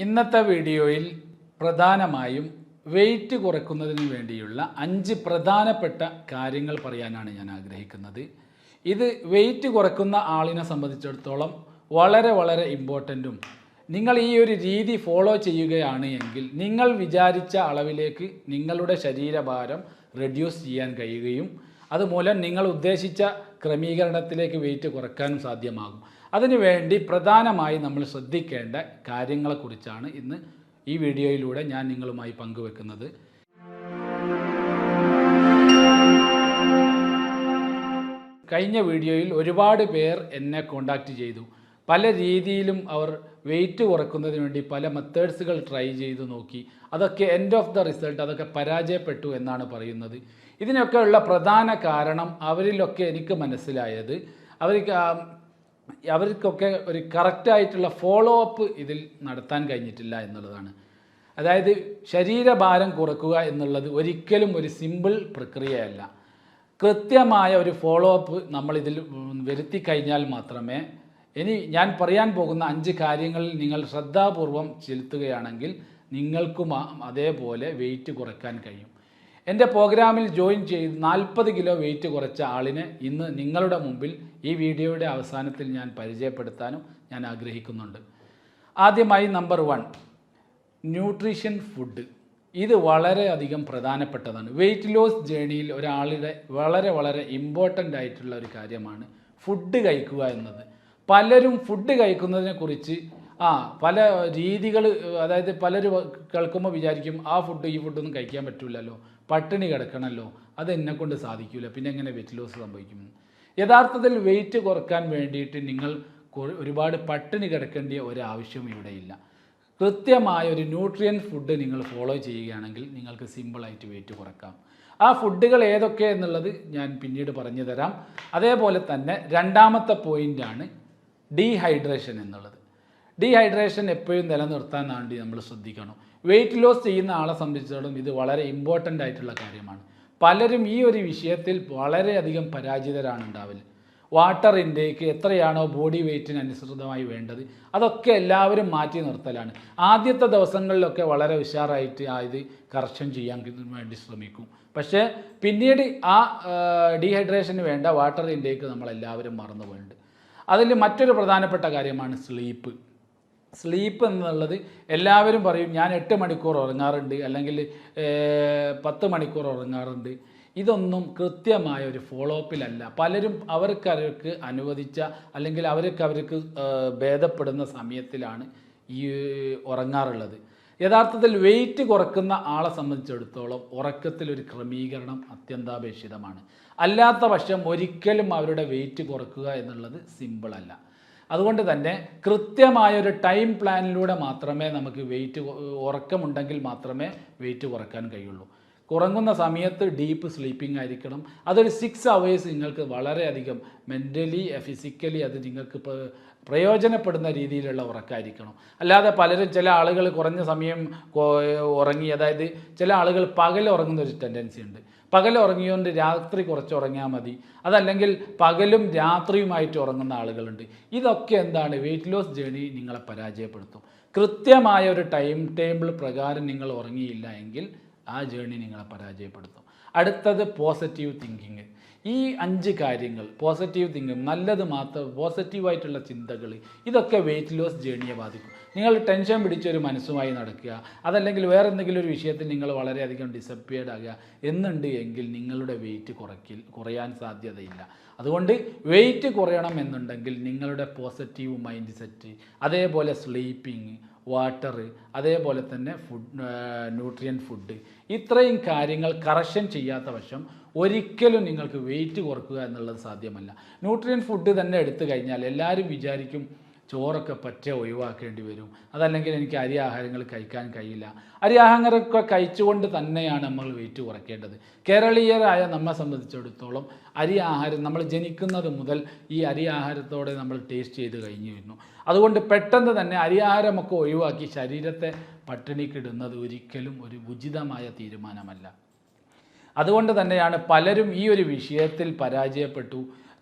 ഇന്നത്തെ വീഡിയോയിൽ പ്രധാനമായും വെയിറ്റ് കുറയ്ക്കുന്നതിന് വേണ്ടിയുള്ള 5 പ്രധാനപ്പെട്ട കാര്യങ്ങൾ പറയാനാണ് ഞാൻ ആഗ്രഹിക്കുന്നത്. ഇത് വെയിറ്റ് കുറയ്ക്കുന്ന ആളിനെ സംബന്ധിച്ചിടത്തോളം വളരെ ഇമ്പോർട്ടൻറ്റും നിങ്ങൾ ഈ ഒരു രീതി ഫോളോ ചെയ്യുകയാണ് എങ്കിൽ നിങ്ങൾ വിചാരിച്ച അളവിലേക്ക് നിങ്ങളുടെ ശരീരഭാരം റെഡ്യൂസ് ചെയ്യാൻ കഴിയുകയും അതുമൂലം നിങ്ങൾ ഉദ്ദേശിച്ച ക്രമീകരണത്തിലേക്ക് വെയിറ്റ് കുറയ്ക്കാനും സാധ്യമാകും. അതിനുവേണ്ടി പ്രധാനമായി നമ്മൾ ശ്രദ്ധിക്കേണ്ട കാര്യങ്ങളെക്കുറിച്ചാണ് ഇന്ന് ഈ വീഡിയോയിലൂടെ ഞാൻ നിങ്ങളുമായി പങ്കുവെക്കുന്നത്. കഴിഞ്ഞ വീഡിയോയിൽ ഒരുപാട് പേർ എന്നെ കോണ്ടാക്റ്റ് ചെയ്തു. പല രീതിയിലും അവർ വെയിറ്റ് കുറയ്ക്കുന്നതിന് വേണ്ടി പല മെത്തേഡ്സുകൾ ട്രൈ ചെയ്തു നോക്കി. അതൊക്കെ എൻഡ് ഓഫ് ദ റിസൾട്ട് അതൊക്കെ പരാജയപ്പെട്ടു എന്നാണ് പറയുന്നത്. ഇതിനൊക്കെയുള്ള പ്രധാന കാരണം അവരിലൊക്കെ എനിക്ക് മനസ്സിലായത് അവർക്കൊക്കെ ഒരു കറക്റ്റായിട്ടുള്ള ഫോളോ അപ്പ് ഇതിൽ നടത്താൻ കഴിഞ്ഞിട്ടില്ല എന്നുള്ളതാണ്. അതായത് ശരീരഭാരം കുറയ്ക്കുക എന്നുള്ളത് ഒരിക്കലും ഒരു സിമ്പിൾ പ്രക്രിയയല്ല. കൃത്യമായ ഒരു ഫോളോ അപ്പ് നമ്മളിതിൽ വരുത്തി കഴിഞ്ഞാൽ മാത്രമേ ഇനി ഞാൻ പറയാൻ പോകുന്ന 5 കാര്യങ്ങളിൽ നിങ്ങൾ ശ്രദ്ധാപൂർവം ചെലുത്തുകയാണെങ്കിൽ നിങ്ങൾക്കും അതേപോലെ വെയിറ്റ് കുറയ്ക്കാൻ കഴിയും. എൻ്റെ പ്രോഗ്രാമിൽ ജോയിൻ ചെയ്ത് 40 കിലോ വെയിറ്റ് കുറച്ച ആളിനെ ഇന്ന് നിങ്ങളുടെ മുമ്പിൽ ഈ വീഡിയോയുടെ അവസാനത്തിൽ ഞാൻ പരിചയപ്പെടുത്താനും ഞാൻ ആഗ്രഹിക്കുന്നുണ്ട്. ആദ്യമായി നമ്പർ 1, ന്യൂട്രീഷൻ ഫുഡ്. ഇത് വളരെയധികം പ്രധാനപ്പെട്ടതാണ്. വെയിറ്റ് ലോസ് ജേണിയിൽ ഒരാളുടെ വളരെ ഇമ്പോർട്ടൻ്റ് ആയിട്ടുള്ള ഒരു കാര്യമാണ് ഫുഡ് കഴിക്കുക എന്നത്. പലരും ഫുഡ് കഴിക്കുന്നതിനെക്കുറിച്ച് പല രീതികൾ, അതായത് പലരും കേൾക്കുമ്പോൾ വിചാരിക്കും ആ ഫുഡ് ഈ ഫുഡൊന്നും കഴിക്കാൻ പറ്റില്ലല്ലോ, പട്ടിണി കിടക്കണമല്ലോ, അത് എന്നെക്കൊണ്ട് സാധിക്കില്ല, പിന്നെ എങ്ങനെ വെയിറ്റ് ലോസ് സംഭവിക്കും. യഥാർത്ഥത്തിൽ വെയിറ്റ് കുറയ്ക്കാൻ വേണ്ടിയിട്ട് നിങ്ങൾ ഒരുപാട് പട്ടിണി കിടക്കേണ്ട ഒരാവശ്യം ഇവിടെയില്ല. കൃത്യമായ ഒരു ന്യൂട്രിയൻ ഫുഡ് നിങ്ങൾ ഫോളോ ചെയ്യുകയാണെങ്കിൽ നിങ്ങൾക്ക് സിമ്പിളായിട്ട് വെയിറ്റ് കുറയ്ക്കാം. ആ ഫുഡുകൾ ഏതൊക്കെ എന്നുള്ളത് ഞാൻ പിന്നീട് പറഞ്ഞു തരാം. അതേപോലെ തന്നെ രണ്ടാമത്തെ പോയിൻ്റാണ് ഡീഹൈഡ്രേഷൻ എന്നുള്ളത്. ഡീഹൈഡ്രേഷൻ എപ്പോഴും നിലനിർത്താൻ വേണ്ടി നമ്മൾ ശ്രദ്ധിക്കണം. വെയിറ്റ് ലോസ് ചെയ്യുന്ന ആളെ സംബന്ധിച്ചിടത്തോളം ഇത് വളരെ ഇമ്പോർട്ടൻ്റ് ആയിട്ടുള്ള കാര്യമാണ്. പലരും ഈ ഒരു വിഷയത്തിൽ വളരെയധികം പരാജിതരാണ് ഉണ്ടാവൽ. വാട്ടർ ഇൻടേക്ക് എത്രയാണോ ബോഡി വെയ്റ്റിന് അനുസൃതമായി വേണ്ടത് അതൊക്കെ എല്ലാവരും മാറ്റി നിർത്തലാണ്. ആദ്യത്തെ ദിവസങ്ങളിലൊക്കെ വളരെ ഉഷാറായിട്ട് ഇത് കറക്ഷൻ ചെയ്യാൻ വേണ്ടി ശ്രമിക്കും. പക്ഷേ പിന്നീട് ഡീഹൈഡ്രേഷന് വേണ്ട വാട്ടർ ഇൻടേക്ക് നമ്മളെല്ലാവരും മറന്നു പോയിട്ടുണ്ട്. അതിൽ മറ്റൊരു പ്രധാനപ്പെട്ട കാര്യമാണ് സ്ലീപ്പ് എന്നുള്ളത്. എല്ലാവരും പറയും ഞാൻ 8 മണിക്കൂർ ഉറങ്ങാറുണ്ട്, അല്ലെങ്കിൽ 10 മണിക്കൂർ ഉറങ്ങാറുണ്ട്. ഇതൊന്നും കൃത്യമായ ഒരു ഫോളോ അപ്പിലല്ല. പലരും അവർക്ക് അനുവദിച്ച അല്ലെങ്കിൽ അവർക്ക് ഭേദപ്പെടുന്ന സമയത്തിലാണ് ഈ ഉറങ്ങാറുള്ളത്. യഥാർത്ഥത്തിൽ വെയിറ്റ് കുറയ്ക്കുന്ന ആളെ സംബന്ധിച്ചിടത്തോളം ഉറക്കത്തിലൊരു ക്രമീകരണം അത്യന്താപേക്ഷിതമാണ്. അല്ലാത്ത പക്ഷം ഒരിക്കലും അവരുടെ വെയിറ്റ് കുറയ്ക്കുക എന്നുള്ളത് സിമ്പിളല്ല. അതുകൊണ്ട് തന്നെ കൃത്യമായൊരു ടൈം പ്ലാനിലൂടെ മാത്രമേ നമുക്ക് ഉറക്കമുണ്ടെങ്കിൽ മാത്രമേ വെയിറ്റ് കുറയ്ക്കാൻ കഴിയുള്ളൂ. ഉറങ്ങുന്ന സമയത്ത് ഡീപ്പ് സ്ലീപ്പിംഗ് ആയിരിക്കണം. അതൊരു 6 hours നിങ്ങൾക്ക് വളരെയധികം മെൻ്റലി ഫിസിക്കലി അത് നിങ്ങൾക്ക് പ്രയോജനപ്പെടുന്ന രീതിയിലുള്ള ഉറക്കമായിരിക്കണം. അല്ലാതെ ചില ആളുകൾ കുറഞ്ഞ സമയം ഉറങ്ങി, അതായത് ചില ആളുകൾ പകൽ ഉറങ്ങുന്ന ഒരു ടെൻഡൻസി ഉണ്ട്. പകൽ ഉറങ്ങിയോണ്ട് രാത്രി കുറച്ച് ഉറങ്ങിയാൽ മതി, അതല്ലെങ്കിൽ പകലും രാത്രിയുമായിട്ട് ഉറങ്ങുന്ന ആളുകളുണ്ട്. ഇതൊക്കെ എന്താണ്, വെയിറ്റ് ലോസ് ജേണി നിങ്ങളെ പരാജയപ്പെടുത്തും. കൃത്യമായ ഒരു ടൈം ടേബിൾ പ്രകാരം നിങ്ങൾ ഉറങ്ങിയില്ല എങ്കിൽ ആ ജേണി നിങ്ങളെ പരാജയപ്പെടുത്തും. അടുത്തത് പോസിറ്റീവ് തിങ്കിങ്. ഈ 5 കാര്യങ്ങൾ, പോസിറ്റീവ് തിങ്കിങ്, നല്ലത് മാത്രം പോസിറ്റീവായിട്ടുള്ള ചിന്തകൾ, ഇതൊക്കെ വെയിറ്റ് ലോസ് ജേണിയെ ബാധിക്കും. നിങ്ങൾ ടെൻഷൻ പിടിച്ചൊരു മനസ്സുമായി നടക്കുക, അതല്ലെങ്കിൽ വേറെ എന്തെങ്കിലും ഒരു വിഷയത്തിൽ നിങ്ങൾ വളരെയധികം ഡിസപ്പിയർഡ് ആകുക എന്നുണ്ട് എങ്കിൽ നിങ്ങളുടെ വെയിറ്റ് കുറയാൻ സാധ്യതയില്ല. അതുകൊണ്ട് വെയിറ്റ് കുറയണം എന്നുണ്ടെങ്കിൽ നിങ്ങളുടെ പോസിറ്റീവ് മൈൻഡ് സെറ്റ്, അതേപോലെ സ്ലീപ്പിങ്, വാട്ടർ, അതേപോലെ തന്നെ ന്യൂട്രിയൻ ഫുഡ്, ഇത്രയും കാര്യങ്ങൾ കറക്ഷൻ ചെയ്യാത്ത പക്ഷം ഒരിക്കലും നിങ്ങൾക്ക് വെയിറ്റ് കുറക്കുക എന്നുള്ളത് സാധ്യമല്ല. ന്യൂട്രിയൻ ഫുഡ് തന്നെ എടുത്തു കഴിഞ്ഞാൽ എല്ലാവരും വിചാരിക്കും ചോറൊക്കെ ഒഴിവാക്കേണ്ടി വരും, അതല്ലെങ്കിൽ എനിക്ക് അരി ആഹാരങ്ങൾ കഴിക്കാൻ കഴിയില്ല. അരി ആഹാരങ്ങളൊക്കെ കഴിച്ചുകൊണ്ട് തന്നെയാണ് നമ്മൾ വെയിറ്റ് കുറയ്ക്കേണ്ടത്. കേരളീയരായ നമ്മെ സംബന്ധിച്ചിടത്തോളം അരി ആഹാരം നമ്മൾ ജനിക്കുന്നത് മുതൽ ഈ അരി ആഹാരത്തോടെ നമ്മൾ ടേസ്റ്റ് ചെയ്ത് കഴിഞ്ഞു വരുന്നു. അതുകൊണ്ട് പെട്ടെന്ന് തന്നെ അരി ആഹാരമൊക്കെ ഒഴിവാക്കി ശരീരത്തെ പട്ടിണിക്കിടുന്നത് ഒരിക്കലും ഒരു ഉചിതമായ തീരുമാനമല്ല. അതുകൊണ്ട് തന്നെയാണ് പലരും ഈ ഒരു വിഷയത്തിൽ പരാജയപ്പെട്ടു.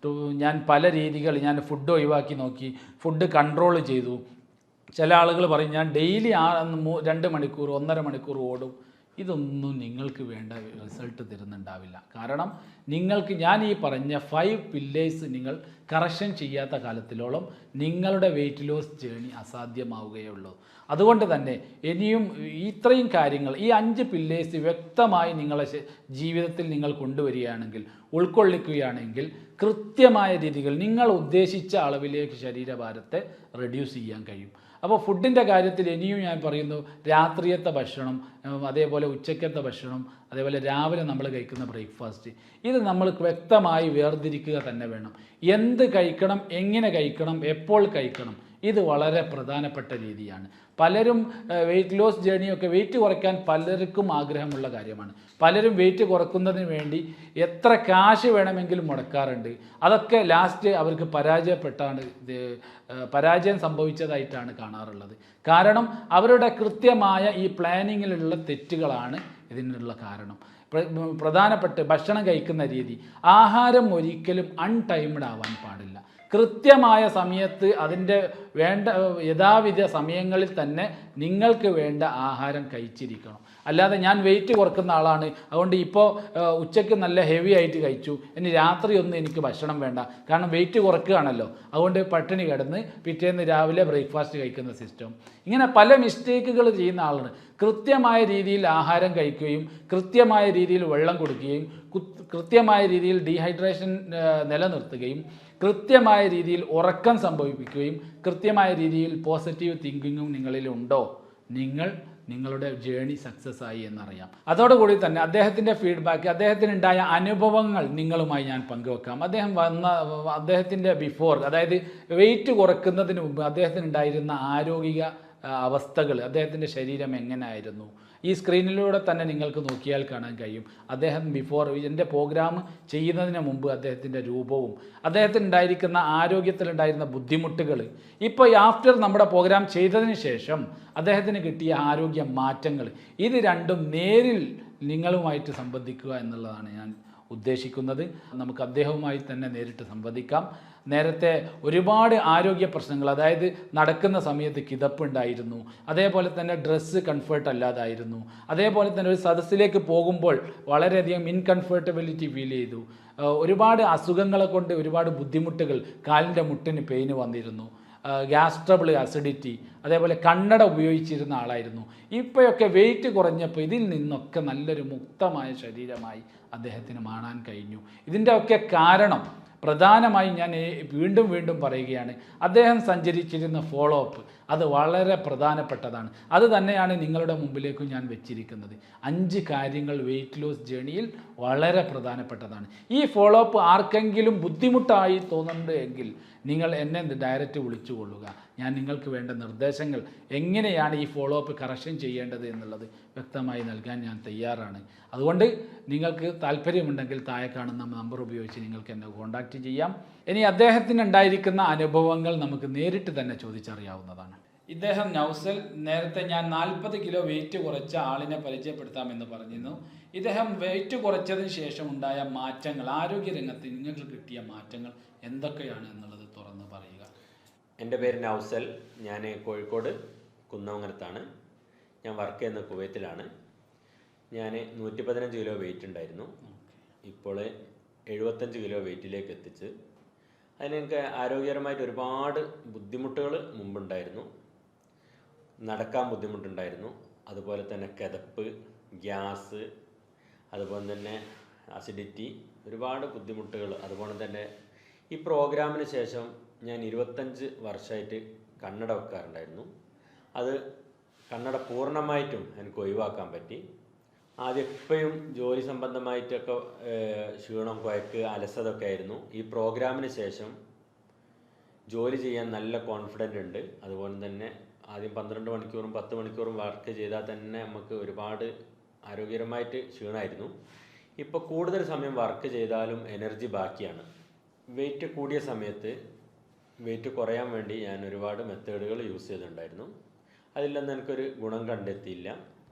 ഞാൻ പല രീതികൾ, ഞാൻ ഫുഡ് ഒഴിവാക്കി നോക്കി, ഫുഡ് കൺട്രോൾ ചെയ്തു, ചില ആളുകൾ പറയും ഞാൻ ഡെയിലി 2 മണിക്കൂർ 1.5 മണിക്കൂർ ഓടും. ഇതൊന്നും നിങ്ങൾക്ക് വേണ്ട റിസൾട്ട് തരുന്നുണ്ടാവില്ല. കാരണം നിങ്ങൾക്ക് ഞാൻ ഈ പറഞ്ഞ 5 പില്ലേഴ്സ് നിങ്ങൾ കറക്ഷൻ ചെയ്യാത്ത കാലത്തിലോളം നിങ്ങളുടെ വെയിറ്റ് ലോസ് ജേണി അസാധ്യമാവുകയുള്ളൂ. അതുകൊണ്ട് തന്നെ ഇനിയും ഇത്രയും കാര്യങ്ങൾ ഈ 5 പില്ലേഴ്സ് വ്യക്തമായി നിങ്ങളെ ജീവിതത്തിൽ നിങ്ങൾ കൊണ്ടുവരികയാണെങ്കിൽ, ഉൾക്കൊള്ളിക്കുകയാണെങ്കിൽ കൃത്യമായ രീതികൾ നിങ്ങൾ ഉദ്ദേശിച്ച അളവിലേക്ക് ശരീരഭാരത്തെ റെഡ്യൂസ് ചെയ്യാൻ കഴിയും. അപ്പോൾ ഫുഡിൻ്റെ കാര്യത്തിൽ ഇനിയും ഞാൻ പറയുന്നു, രാത്രിയത്തെ ഭക്ഷണം, അതേപോലെ ഉച്ചക്കത്തെ ഭക്ഷണം, അതേപോലെ രാവിലെ നമ്മൾ കഴിക്കുന്ന ബ്രേക്ക്ഫാസ്റ്റ്, ഇത് നമ്മൾ വ്യക്തമായി വേർതിരിക്കുക തന്നെ വേണം. എന്ത് കഴിക്കണം, എങ്ങനെ കഴിക്കണം, എപ്പോൾ കഴിക്കണം, ഇത് വളരെ പ്രധാനപ്പെട്ട രീതിയാണ്. പലരും വെയിറ്റ് ലോസ് ജേണിയൊക്കെ വെയിറ്റ് കുറയ്ക്കാൻ പലർക്കും ആഗ്രഹമുള്ള കാര്യമാണ്. പലരും വെയിറ്റ് കുറയ്ക്കുന്നതിന് വേണ്ടി എത്ര കാശ് വേണമെങ്കിലും മുടക്കാറുണ്ട്. അതൊക്കെ ലാസ്റ്റ് അവർക്ക് പരാജയം സംഭവിച്ചതായിട്ടാണ് കാണാറുള്ളത്. കാരണം അവരുടെ കൃത്യമായ ഈ പ്ലാനിങ്ങിലുള്ള തെറ്റുകളാണ് ഇതിനുള്ള കാരണം. പ്രധാനപ്പെട്ട ഭക്ഷണം കഴിക്കുന്ന രീതി, ആഹാരം ഒരിക്കലും അൺടൈംഡ് ആവാൻ പാടില്ല. കൃത്യമായ സമയത്ത് അതിൻ്റെ യഥാവിധ സമയങ്ങളിൽ തന്നെ നിങ്ങൾക്ക് വേണ്ട ആഹാരം കഴിച്ചിരിക്കണം. അല്ലാതെ ഞാൻ വെയിറ്റ് കുറക്കുന്ന ആളാണ്, അതുകൊണ്ട് ഇപ്പോൾ ഉച്ചയ്ക്ക് നല്ല ഹെവി ആയിട്ട് കഴിച്ചു, ഇനി രാത്രി ഒന്നും എനിക്ക് ഭക്ഷണം വേണ്ട, കാരണം വെയിറ്റ് കുറക്കുകയാണല്ലോ, അതുകൊണ്ട് പട്ടിണി കിടന്ന് പിറ്റേന്ന് രാവിലെ ബ്രേക്ക്ഫാസ്റ്റ് കഴിക്കുന്ന സിസ്റ്റം. ഇങ്ങനെ പല മിസ്റ്റേക്കുകൾ ചെയ്യുന്ന ആളാണ്. കൃത്യമായ രീതിയിൽ ആഹാരം കഴിക്കുകയും കൃത്യമായ രീതിയിൽ വെള്ളം കൊടുക്കുകയും കൃത്യമായ രീതിയിൽ ഡീഹൈഡ്രേഷൻ നിലനിർത്തുകയും കൃത്യമായ രീതിയിൽ ഉറക്കം സംഭവിപ്പിക്കുകയും കൃത്യമായ രീതിയിൽ പോസിറ്റീവ് തിങ്കിങ്ങും നിങ്ങളിലുണ്ടോ, നിങ്ങളുടെ ജേണി സക്സസ് ആയി എന്നറിയാം. അതോടുകൂടി തന്നെ അദ്ദേഹത്തിൻ്റെ ഫീഡ്ബാക്ക്, അദ്ദേഹത്തിനുണ്ടായ അനുഭവങ്ങൾ നിങ്ങളുമായി ഞാൻ പങ്കുവെക്കാം. അദ്ദേഹത്തിൻ്റെ ബിഫോർ, അതായത് വെയിറ്റ് കുറയ്ക്കുന്നതിന് മുമ്പ് അദ്ദേഹത്തിനുണ്ടായിരുന്ന ആരോഗ്യ അവസ്ഥകൾ, അദ്ദേഹത്തിൻ്റെ ശരീരം എങ്ങനെയായിരുന്നു, ഈ സ്ക്രീനിലൂടെ തന്നെ നിങ്ങൾക്ക് നോക്കിയാൽ കാണാൻ കഴിയും. അദ്ദേഹം ബിഫോർ എൻ്റെ പ്രോഗ്രാം ചെയ്യുന്നതിന് മുമ്പ് അദ്ദേഹത്തിൻ്റെ രൂപവും അദ്ദേഹത്തിനുണ്ടായിരിക്കുന്ന ആരോഗ്യത്തിലുണ്ടായിരുന്ന ബുദ്ധിമുട്ടുകൾ, ഇപ്പോൾ ആഫ്റ്റർ നമ്മുടെ പ്രോഗ്രാം ചെയ്തതിന് ശേഷം അദ്ദേഹത്തിന് കിട്ടിയ ആരോഗ്യ മാറ്റങ്ങൾ, ഇത് രണ്ടും നേരിൽ നിങ്ങളുമായിട്ട് സംബന്ധിക്കുക എന്നുള്ളതാണ് ഞാൻ ഉദ്ദേശിക്കുന്നത്. നമുക്ക് അദ്ദേഹവുമായി തന്നെ നേരിട്ട് സംവദിക്കാം. നേരത്തെ ഒരുപാട് ആരോഗ്യ പ്രശ്നങ്ങൾ, അതായത് നടക്കുന്ന സമയത്ത് കിതപ്പുണ്ടായിരുന്നു, അതേപോലെ തന്നെ ഡ്രസ്സ് കംഫർട്ട് അല്ലാതായിരുന്നു, അതേപോലെ തന്നെ ഒരു സദസ്സിലേക്ക് പോകുമ്പോൾ വളരെയധികം ഇൻകംഫർട്ടബിലിറ്റി ഫീൽ ചെയ്തു, ഒരുപാട് അസുഖങ്ങളെ കൊണ്ട് ഒരുപാട് ബുദ്ധിമുട്ടുകൾ, കാലിൻ്റെ മുട്ടിന് പെയിന് വന്നിരുന്നു, ഗ്യാസ് ട്രബിൾ, അസിഡിറ്റി, അതേപോലെ കണ്ണട ഉപയോഗിച്ചിരുന്ന ആളായിരുന്നു. ഇപ്പോഴൊക്കെ വെയിറ്റ് കുറഞ്ഞപ്പോൾ ഇതിൽ നിന്നൊക്കെ നല്ലൊരു മുക്തമായ ശരീരമായി അദ്ദേഹത്തിന് കാണാൻ കഴിഞ്ഞു. ഇതിൻ്റെ ഒക്കെ കാരണം പ്രധാനമായും ഞാൻ വീണ്ടും പറയുകയാണ്, അദ്ദേഹം സഞ്ചരിച്ചിരുന്ന ഫോളോ അപ്പ്, അത് വളരെ പ്രധാനപ്പെട്ടതാണ്. അത് തന്നെയാണ് നിങ്ങളുടെ മുമ്പിലേക്കും ഞാൻ വെച്ചിരിക്കുന്നത്. 5 കാര്യങ്ങൾ വെയിറ്റ് ലോസ് ജേണിയിൽ വളരെ പ്രധാനപ്പെട്ടതാണ്. ഈ ഫോളോ അപ്പ് ആർക്കെങ്കിലും ബുദ്ധിമുട്ടായി തോന്നുന്നുണ്ട് എങ്കിൽ നിങ്ങൾ എന്നെ ഡയറക്റ്റ് വിളിച്ചു കൊള്ളുക. ഞാൻ നിങ്ങൾക്ക് വേണ്ട നിർദ്ദേശങ്ങൾ, എങ്ങനെയാണ് ഈ ഫോളോ അപ്പ് കറക്ഷൻ ചെയ്യേണ്ടത് എന്നുള്ളത് വ്യക്തമായി നൽകാൻ ഞാൻ തയ്യാറാണ്. അതുകൊണ്ട് നിങ്ങൾക്ക് താല്പര്യമുണ്ടെങ്കിൽ താഴെ കാണുന്ന നമ്പർ ഉപയോഗിച്ച് നിങ്ങൾക്ക് എന്നെ കോൺടാക്റ്റ് ചെയ്യാം. ഇനി അദ്ദേഹത്തിന് ഉണ്ടായിരിക്കുന്ന അനുഭവങ്ങൾ നമുക്ക് നേരിട്ട് തന്നെ ചോദിച്ചറിയാവുന്നതാണ്. ഇദ്ദേഹം നൗസൽ, നേരത്തെ ഞാൻ 40 കിലോ വെയിറ്റ് കുറച്ച ആളിനെ പരിചയപ്പെടുത്താമെന്ന് പറഞ്ഞിരുന്നു. ഇദ്ദേഹം വെയിറ്റ് കുറച്ചതിന് ശേഷം ഉണ്ടായ മാറ്റങ്ങൾ, ആരോഗ്യരംഗത്ത് നിങ്ങൾക്ക് കിട്ടിയ മാറ്റങ്ങൾ എന്തൊക്കെയാണ് എന്നുള്ളത് തുറന്ന് പറയുക. എൻ്റെ പേര് നൗസൽ, ഞാൻ കോഴിക്കോട് കുന്നമംഗലത്താണ്. ഞാൻ വർക്ക് ചെയ്യുന്ന കുവൈത്തിലാണ്. ഞാൻ 115 കിലോ വെയിറ്റ് ഉണ്ടായിരുന്നു. ഇപ്പോൾ 75 കിലോ വെയിറ്റിലേക്ക് എത്തിച്ച്. അതിനെനിക്ക് ആരോഗ്യപരമായിട്ട് ഒരുപാട് ബുദ്ധിമുട്ടുകൾ മുമ്പുണ്ടായിരുന്നു. നടക്കാൻ ബുദ്ധിമുട്ടുണ്ടായിരുന്നു, അതുപോലെ തന്നെ കിതപ്പ്, ഗ്യാസ്, അതുപോലെ തന്നെ അസിഡിറ്റി, ഒരുപാട് ബുദ്ധിമുട്ടുകൾ. അതുപോലെ തന്നെ ഈ പ്രോഗ്രാമിന് ശേഷം ഞാൻ 25 വർഷമായിട്ട് കണ്ണട വെക്കാറുണ്ടായിരുന്നു. അത് കണ്ണട പൂർണ്ണമായിട്ടും എനിക്ക് ഒഴിവാക്കാൻ പറ്റി. ആദ്യം എപ്പോഴും ജോലി സംബന്ധമായിട്ടൊക്കെ ക്ഷീണം, കുഴക്ക്, അലസതൊക്കെ ആയിരുന്നു. ഈ പ്രോഗ്രാമിന് ശേഷം ജോലി ചെയ്യാൻ നല്ല കോൺഫിഡൻ്റ് ഉണ്ട്. അതുപോലെ തന്നെ ആദ്യം 12 മണിക്കൂറും 10 മണിക്കൂറും വർക്ക് ചെയ്താൽ തന്നെ നമുക്ക് ഒരുപാട് ആരോഗ്യപരമായിട്ട് ക്ഷീണമായിരുന്നു. ഇപ്പോൾ കൂടുതൽ സമയം വർക്ക് ചെയ്താലും എനർജി ബാക്കിയാണ്. വെയിറ്റ് കൂടിയ സമയത്ത് വെയിറ്റ് കുറയാൻ വേണ്ടി ഞാൻ ഒരുപാട് മെത്തേഡുകൾ യൂസ് ചെയ്തിട്ടുണ്ടായിരുന്നു. അതിലൊന്നും എനിക്കൊരു ഗുണം കണ്ടെത്തിയില്ല.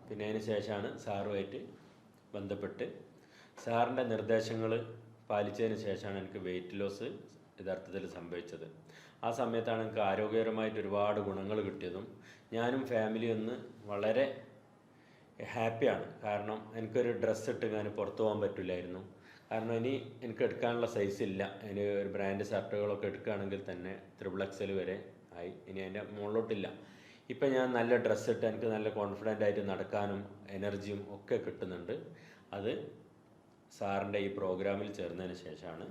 പിന്നെ അതിന് ശേഷമാണ് സാറുമായിട്ട് ബന്ധപ്പെട്ട് സാറിൻ്റെ നിർദ്ദേശങ്ങൾ പാലിച്ചതിന് ശേഷമാണ് എനിക്ക് വെയിറ്റ് ലോസ് യഥാർത്ഥത്തിൽ സംഭവിച്ചത്. ആ സമയത്താണ് എനിക്ക് ആരോഗ്യപരമായിട്ട് ഒരുപാട് ഗുണങ്ങൾ കിട്ടിയതും ഞാനും ഫാമിലി ഒന്ന് വളരെ ഹാപ്പിയാണ്. കാരണം എനിക്കൊരു ഡ്രസ്സ് ഇട്ട് ഞാൻ പുറത്തു പോകാൻ പറ്റില്ലായിരുന്നു. കാരണം ഇനി എനിക്ക് എടുക്കാനുള്ള സൈസ് ഇല്ല. അതിന് ഒരു ബ്രാൻഡ് ഷർട്ടുകളൊക്കെ എടുക്കുകയാണെങ്കിൽ തന്നെ XXL വരെ ആയി, ഇനി അതിൻ്റെ മുകളിലോട്ടില്ല. ഇപ്പം ഞാൻ നല്ല ഡ്രസ്സ് ഇട്ട് എനിക്ക് നല്ല കോൺഫിഡൻ്റ് ആയിട്ട് നടക്കാനും എനർജിയും ഒക്കെ കിട്ടുന്നുണ്ട്. അത് സാറിൻ്റെ ഈ പ്രോഗ്രാമിൽ ചേർന്നതിന് ശേഷമാണ്.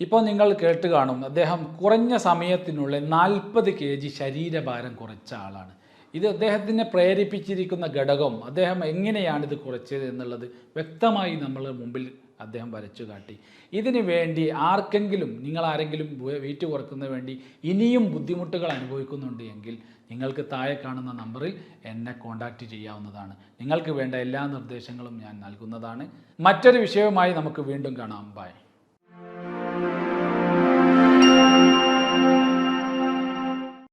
ഇപ്പോൾ നിങ്ങൾ കേട്ട് കാണും, അദ്ദേഹം കുറഞ്ഞ സമയത്തിനുള്ളിൽ 40 kg ശരീരഭാരം കുറച്ച ആളാണ്. ഇത് അദ്ദേഹത്തിനെ പ്രേരിപ്പിച്ചിരിക്കുന്ന ഘടകം, അദ്ദേഹം എങ്ങനെയാണ് ഇത് കുറച്ചത് എന്നുള്ളത് വ്യക്തമായി നമ്മൾ മുമ്പിൽ അദ്ദേഹം വരച്ചു കാട്ടി. ഇതിനു വേണ്ടി ആർക്കെങ്കിലും, നിങ്ങൾ ആരെങ്കിലും വെയിറ്റ് കുറക്കുന്നതിന് വേണ്ടി ഇനിയും ബുദ്ധിമുട്ടുകൾ അനുഭവിക്കുന്നുണ്ട് എങ്കിൽ നിങ്ങൾക്ക് താഴെ കാണുന്ന നമ്പറിൽ എന്നെ കോൺടാക്റ്റ് ചെയ്യാവുന്നതാണ്. നിങ്ങൾക്ക് വേണ്ട എല്ലാ നിർദ്ദേശങ്ങളും ഞാൻ നൽകുന്നതാണ്. മറ്റൊരു വിഷയവുമായി നമുക്ക് വീണ്ടും കാണാം. ബൈ.